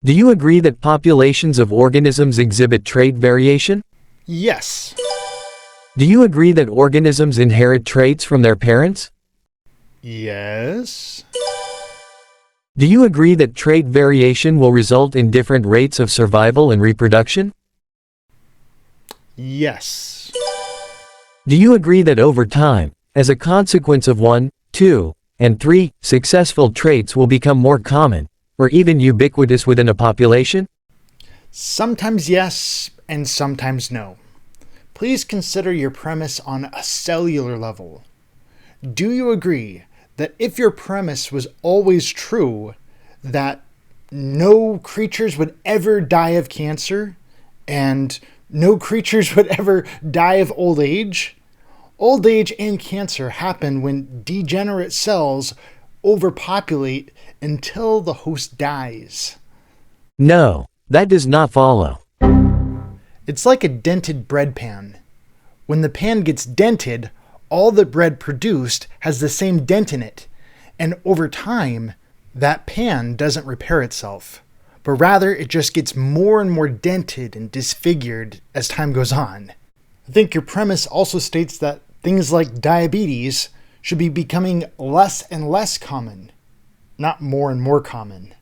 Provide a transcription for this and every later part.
Do you agree that populations of organisms exhibit trait variation? Yes. Do you agree that organisms inherit traits from their parents? Yes. Do you agree that trait variation will result in different rates of survival and reproduction? Yes. Do you agree that over time, as a consequence of 1, 2, and 3, successful traits will become more common, or even ubiquitous within a population? Sometimes yes, and sometimes no. Please consider your premise on a cellular level. Do you agree that if your premise was always true, that no creatures would ever die of cancer, and no creatures would ever die of old age? Old age and cancer happen when degenerate cells overpopulate until the host dies. No, that does not follow. It's like a dented bread pan. When the pan gets dented, all the bread produced has the same dent in it, and over time, that pan doesn't repair itself, but rather it just gets more and more dented and disfigured as time goes on. I think your premise also states that things like diabetes should be becoming less and less common, not more and more common.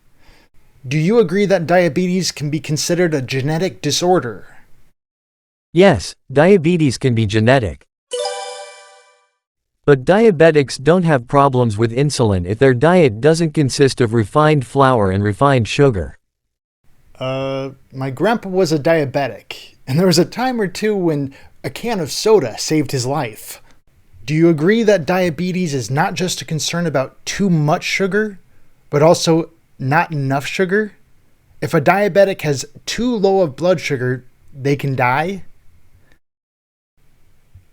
Do you agree that diabetes can be considered a genetic disorder? Yes, diabetes can be genetic. But diabetics don't have problems with insulin if their diet doesn't consist of refined flour and refined sugar. My grandpa was a diabetic, and there was a time or two when a can of soda saved his life. Do you agree that diabetes is not just a concern about too much sugar, but also not enough sugar? If a diabetic has too low of blood sugar, they can die?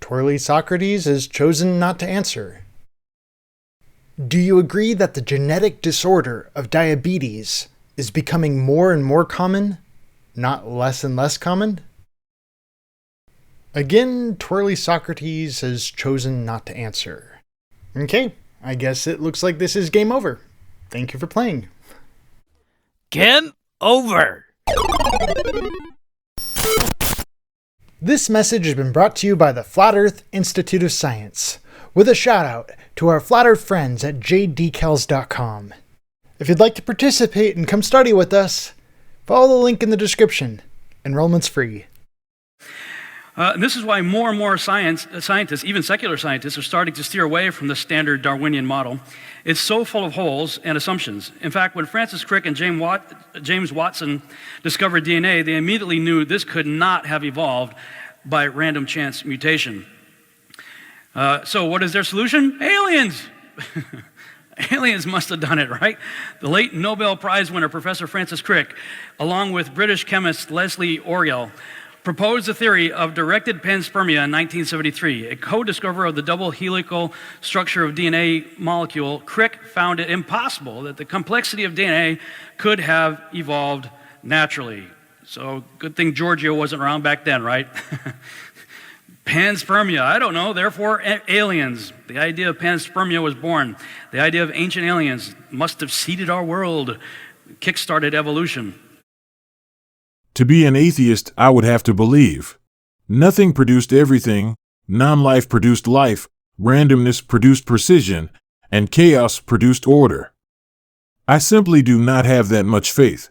TwirlySocrates has chosen not to answer. Do you agree that the genetic disorder of diabetes is becoming more and more common, not less and less common? Again, TwirlySocrates has chosen not to answer. Okay, I guess it looks like this is game over. Thank you for playing. Game over. This message has been brought to you by the Flat Earth Institute of Science, with a shout out to our Flat Earth friends at jdecals.com. If you'd like to participate and come study with us, follow the link in the description. Enrollment's free. And this is why more and more scientists, even secular scientists, are starting to steer away from the standard Darwinian model. It's so full of holes and assumptions. In fact, when Francis Crick and James Watson discovered DNA, they immediately knew this could not have evolved by random chance mutation. So what is their solution? Aliens! Aliens must have done it, right? The late Nobel Prize winner, Professor Francis Crick, along with British chemist Leslie Oriel, proposed the theory of directed panspermia in 1973. A co-discoverer of the double helical structure of DNA molecule, Crick found it impossible that the complexity of DNA could have evolved naturally. So good thing Giorgio wasn't around back then, right? Panspermia, I don't know, therefore aliens. The idea of panspermia was born. The idea of ancient aliens must have seeded our world, kick-started evolution. To be an atheist, I would have to believe. Nothing produced everything, non-life produced life, randomness produced precision, and chaos produced order. I simply do not have that much faith.